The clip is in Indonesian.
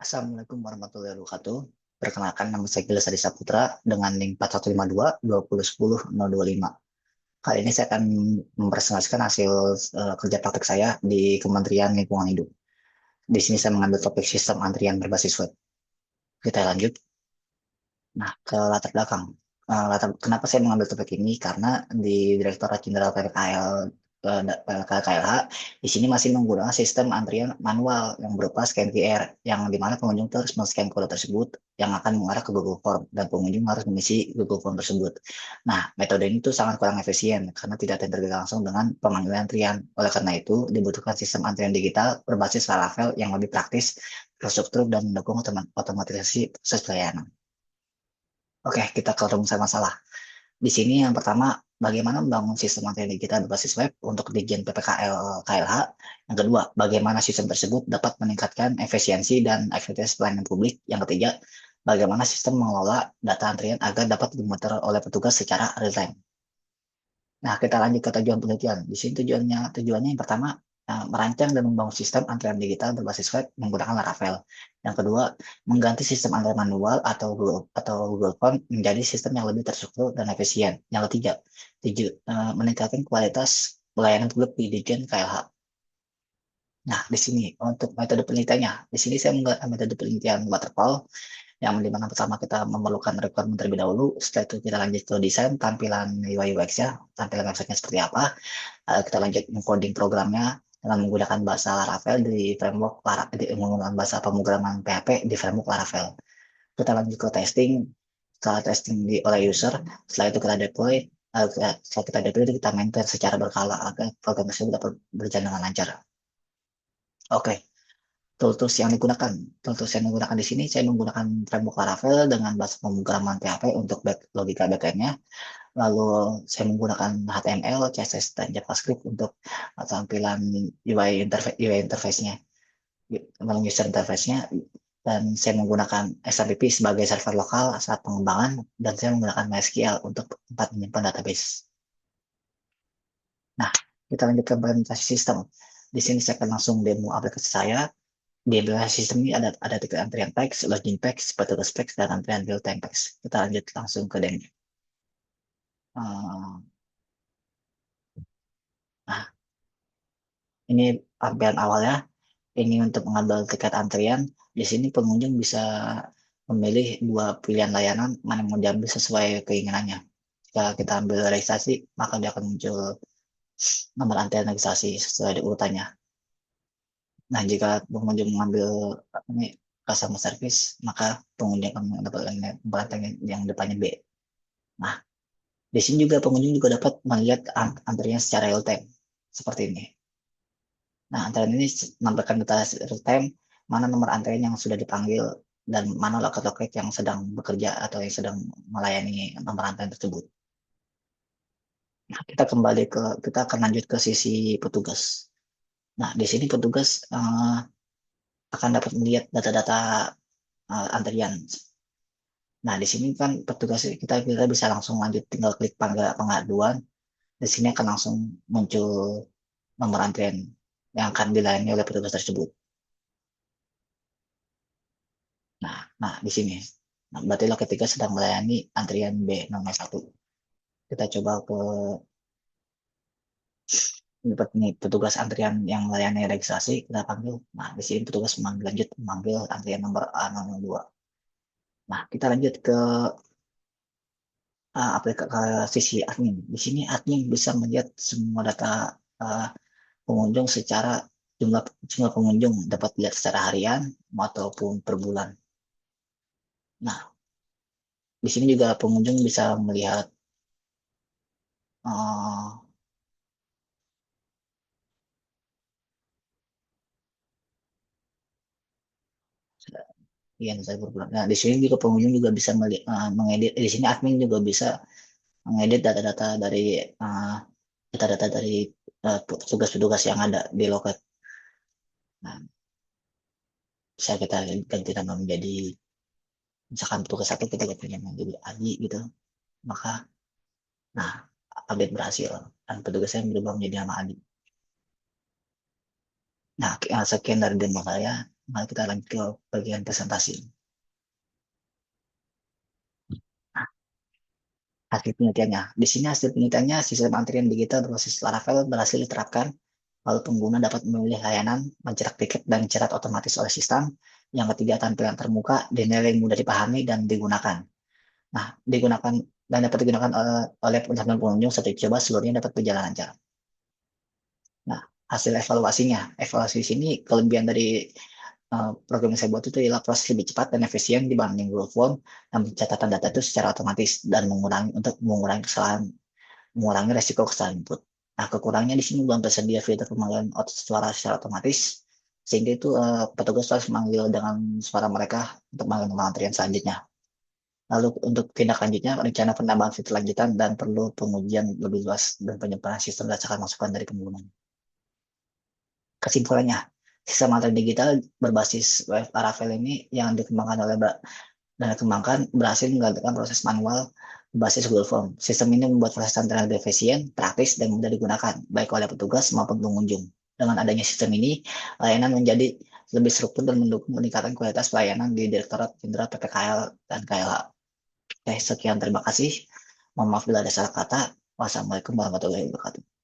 Assalamualaikum warahmatullahi wabarakatuh. Perkenalkan, nama saya Giles Adi Saputra dengan NIM 4152 2010 025. Kali ini saya akan mempresentasikan hasil kerja praktek saya di Kementerian Lingkungan Hidup. Di sini saya mengambil topik sistem antrian berbasis web. Kita lanjut. Nah, ke latar belakang. Kenapa saya mengambil topik ini? Karena di Direktorat Jenderal PLKLH di sini masih menggunakan sistem antrian manual yang berupa scan QR, yang dimana pengunjung terus men-scan kode tersebut yang akan mengarah ke Google Form dan pengunjung harus mengisi Google Form tersebut. Nah, metode ini tuh sangat kurang efisien karena tidak terintegrasi langsung dengan pemanggilan antrian. Oleh karena itu, dibutuhkan sistem antrian digital berbasis Laravel yang lebih praktis, terstruktur, dan mendukung otomatisasi proses pelayanan. Oke, kita ke rumusan masalah. Di sini yang pertama, bagaimana membangun sistem antrian digital berbasis web untuk Dijen PPKL KLH. Yang kedua, bagaimana sistem tersebut dapat meningkatkan efisiensi dan efektivitas pelayanan publik. Yang ketiga, bagaimana sistem mengelola data antrian agar dapat dimonitor oleh petugas secara real time. Nah, kita lanjut ke tujuan penelitian. Di sini tujuannya yang pertama, merancang dan membangun sistem antrian digital berbasis web menggunakan Laravel. Yang kedua, mengganti sistem antrian manual atau Google Form menjadi sistem yang lebih terstruktur dan efisien. Yang ketiga, meningkatkan kualitas pelayanan publik di Dijen KLH. Nah, di sini untuk metode penelitiannya, di sini saya menggunakan metode penelitian waterfall yang dimana pertama kita memerlukan requirement terlebih dahulu, setelah itu kita lanjut ke desain tampilan UI UX-nya, tampilan website-nya seperti apa. Kita lanjut mengcoding programnya dengan menggunakan bahasa Laravel menggunakan bahasa pemrograman PHP di framework Laravel. Kita lanjut ke testing, setelah testing oleh user, setelah itu kita deploy, setelah kita deploy kita maintain secara berkala agar program tersebut dapat berjalan dengan lancar. Oke. Tools yang digunakan. Tools yang digunakan di sini, saya menggunakan framework Laravel dengan bahasa pemrograman PHP untuk logika backend-nya. Lalu saya menggunakan HTML, CSS, dan JavaScript untuk tampilan UI interface-nya, user interface-nya. Dan saya menggunakan XMPP sebagai server lokal saat pengembangan, dan saya menggunakan MySQL untuk tempat menyimpan database. Nah, kita lanjut ke implementasi sistem. Di sini saya akan langsung demo aplikasi saya. Di aplikasi sistem ini ada tiga antrian teks, login teks, petugas teks, dan antrian real time teks. Kita lanjut langsung ke demo. Nah, ini tampilan awalnya. Ini untuk mengambil tiket antrian. Di sini pengunjung bisa memilih dua pilihan layanan mana yang mau diambil sesuai keinginannya. Jika kita ambil registrasi, maka dia akan muncul nomor antrian registrasi sesuai urutannya. Nah, jika pengunjung mengambil ini customer service, maka pengunjung akan mendapat nomor antrian yang depannya B. Nah, di sini juga pengunjung juga dapat melihat antrian secara real time seperti ini. Nah, antrian ini menampilkan data real time mana nomor antrian yang sudah dipanggil dan mana loket-loket yang sedang bekerja atau yang sedang melayani nomor antrian tersebut. Nah, kita akan lanjut ke sisi petugas. Nah, di sini petugas akan dapat melihat data-data antrian. Nah, di sini kan petugas kita bisa langsung lanjut tinggal klik pengaduan. Di sini akan langsung muncul nomor antrian yang akan dilayani oleh petugas tersebut. Nah, di sini. Nah, berarti loket 3 sedang melayani antrian B nomor 1. Kita coba ke ini petugas antrian yang melayani registrasi, kita panggil. Nah, di sini petugas memanggil antrian nomor A02. Nah, kita lanjut ke aplikasi sisi admin. Di sini admin bisa melihat semua data uh, pengunjung secara jumlah pengunjung dapat dilihat secara harian maupun per bulan. Nah, di sini juga pengunjung bisa melihat uh, iya, saya berbulan. Nah, di sini juga pengunjung juga bisa mengedit. Di sini admin juga bisa mengedit uh, data-data dari petugas-petugas yang ada di loket. Nah, bisa kita ganti nama menjadi misalkan petugas satu kita ganti nama menjadi Adi gitu. Maka, nah, update berhasil dan petugasnya berubah menjadi nama Adi. Nah, sekian dari demo saya. Mari kita lanjut ke bagian presentasi. Nah, hasil penelitiannya. Di sini hasil penelitiannya, sistem antrian digital berbasis Laravel berhasil diterapkan, lalu pengguna dapat memilih layanan, mencetak tiket, dan cerat otomatis oleh sistem. Yang ketiga, tampilan terbuka, dinilai mudah dipahami dan digunakan. Nah, digunakan dan dapat digunakan oleh pengunjung satu coba seluruhnya dapat berjalan lancar. Nah, hasil evaluasinya, evaluasi di sini kelebihan dari program yang saya buat itu ialah proses lebih cepat dan efisien dibanding Google Form dan pencatatan data itu secara otomatis dan mengurangi kesalahan, mengurangi resiko kesalahan input. Nah, kekurangannya di sini belum tersedia fitur pemanggilan suara secara otomatis, sehingga itu petugas harus memanggil dengan suara mereka untuk mengambil antrian selanjutnya. Lalu untuk tindak lanjutnya, rencana penambahan fitur lanjutan dan perlu pengujian lebih luas dan penyebaran sistem berdasarkan masukan dari pengguna. Kesimpulannya, sistem antar digital berbasis web Laravel ini yang dikembangkan oleh dan dikembangkan berhasil menggantikan proses manual berbasis Google Form. Sistem ini membuat proses antrean lebih efisien, praktis, dan mudah digunakan, baik oleh petugas maupun pengunjung. Dengan adanya sistem ini, layanan menjadi lebih struktur dan mendukung peningkatan kualitas pelayanan di Direktorat Jenderal PPKL dan KLH. Oke, sekian terima kasih. Mohon maaf bila ada salah kata. Wassalamualaikum warahmatullahi wabarakatuh.